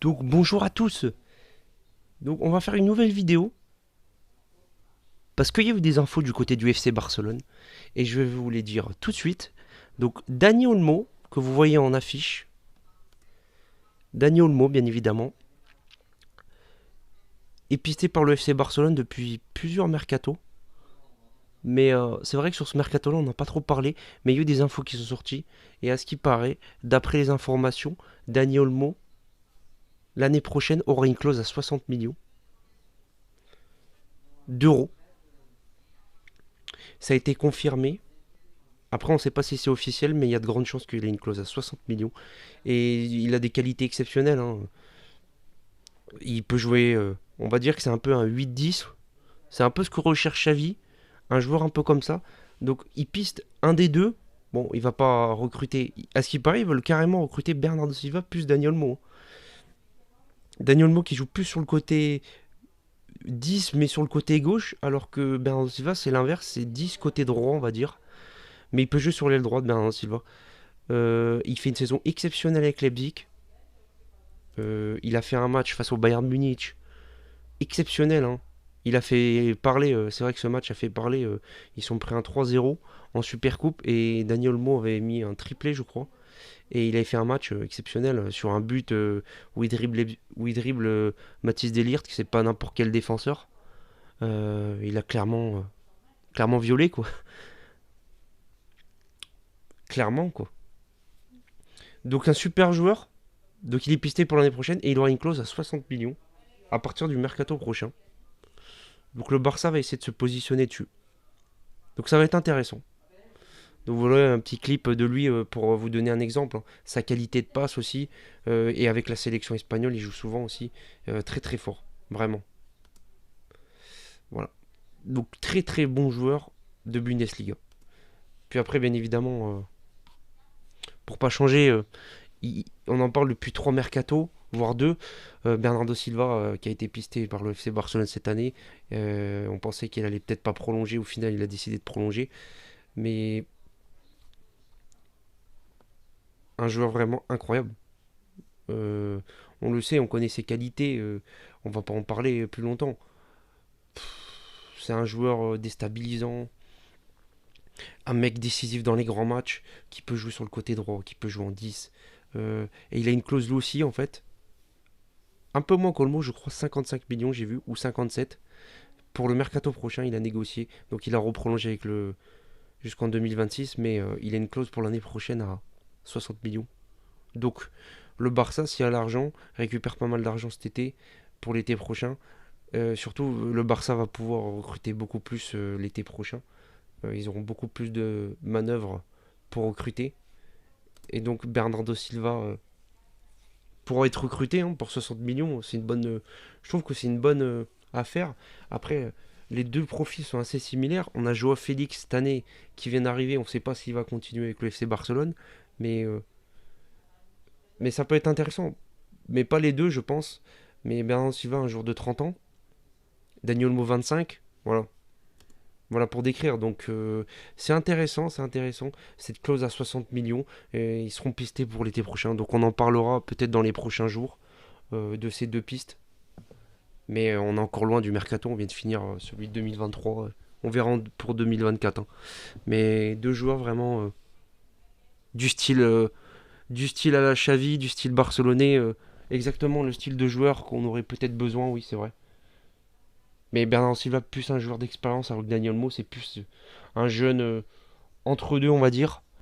Donc bonjour à tous. Donc on va faire une nouvelle vidéo parce qu'il y a eu des infos du côté du FC Barcelone et je vais vous les dire tout de suite. Donc Dani Olmo que vous voyez en affiche, Dani Olmo bien évidemment, est pisté par le FC Barcelone depuis plusieurs mercatos. Mais c'est vrai que sur ce mercato-là, on n'a pas trop parlé, mais il y a eu des infos qui sont sorties. Et à ce qui paraît, d'après les informations, Dani Olmo, l'année prochaine, aura une clause à 60 millions d'euros. Ça a été confirmé. Après, on ne sait pas si c'est officiel, mais il y a de grandes chances qu'il ait une clause à 60 millions. Et il a des qualités exceptionnelles, hein. Il peut jouer, on va dire que c'est un peu un 8-10. C'est un peu ce que recherche Xavi, un joueur un peu comme ça. Donc il piste un des deux. Bon, il va pas recruter. À ce qui paraît, ils veulent carrément recruter Bernardo Silva plus Daniel Olmo. Daniel Olmo qui joue plus sur le côté 10, mais sur le côté gauche, alors que Bernardo Silva, c'est l'inverse, c'est 10 côté droit, on va dire. Mais il peut jouer sur l'aile droite, Bernardo Silva. Il fait une saison exceptionnelle avec Leipzig. Il a fait un match face au Bayern Munich exceptionnel, hein. Il a fait parler, c'est vrai que ce match a fait parler. Ils sont pris un 3-0 en Super Coupe et Daniel Olmo avait mis un triplé, je crois. Et il avait fait un match exceptionnel sur un but où il dribble Mathis Delirte, qui c'est pas n'importe quel défenseur. Il a clairement violé, quoi. Clairement, quoi. Donc un super joueur. Donc il est pisté pour l'année prochaine et il aura une clause à 60 millions à partir du mercato prochain. Donc le Barça va essayer de se positionner dessus. Donc ça va être intéressant. Donc voilà un petit clip de lui pour vous donner un exemple, hein. Sa qualité de passe aussi. Et avec la sélection espagnole, il joue souvent aussi très très fort. Vraiment. Voilà. Donc très très bon joueur de Bundesliga. Puis après, bien évidemment, pour pas changer, on en parle depuis 3 mercatos, voire 2. Bernardo Silva, qui a été pisté par le FC Barcelone cette année. On pensait qu'il allait peut-être pas prolonger. Au final, il a décidé de prolonger. Mais un joueur vraiment incroyable. Euh, on le sait, on connaît ses qualités. On va pas en parler plus longtemps. C'est un joueur déstabilisant, un mec décisif dans les grands matchs, qui peut jouer sur le côté droit, qui peut jouer en 10. Et il a une clause lui aussi, en fait. Un peu moins qu'Olmo, je crois 55 millions, j'ai vu, ou 57. Pour le mercato prochain, il a négocié. Donc il a reprolongé avec le jusqu'en 2026, mais il a une clause pour l'année prochaine à 60 millions. Donc le Barça, s'il a l'argent, récupère pas mal d'argent cet été pour l'été prochain. Surtout, le Barça va pouvoir recruter beaucoup plus l'été prochain. Ils auront beaucoup plus de manœuvres pour recruter. Et donc Bernardo Silva pourra être recruté, hein, pour 60 millions. C'est une bonne, je trouve que c'est une bonne affaire. Après, les deux profils sont assez similaires. On a Joao Félix cette année qui vient d'arriver. On ne sait pas s'il va continuer avec le FC Barcelone. Mais, euh, mais ça peut être intéressant. Mais pas les deux, je pense. Mais Bernardo Silva, un jour de 30 ans. Daniel Mo 25. Voilà. Voilà pour décrire. Donc c'est intéressant, c'est intéressant. Cette clause à 60 millions, ils seront pistés pour l'été prochain. Donc on en parlera peut-être dans les prochains jours de ces deux pistes. Mais on est encore loin du mercato. On vient de finir celui de 2023. On verra pour 2024, hein. Mais deux joueurs vraiment du style du style à la Xavi, du style barcelonais. Exactement le style de joueur qu'on aurait peut-être besoin, oui, c'est vrai. Mais Bernard Silva, plus un joueur d'expérience, alors que Daniel Mo, c'est plus un jeune entre deux, on va dire.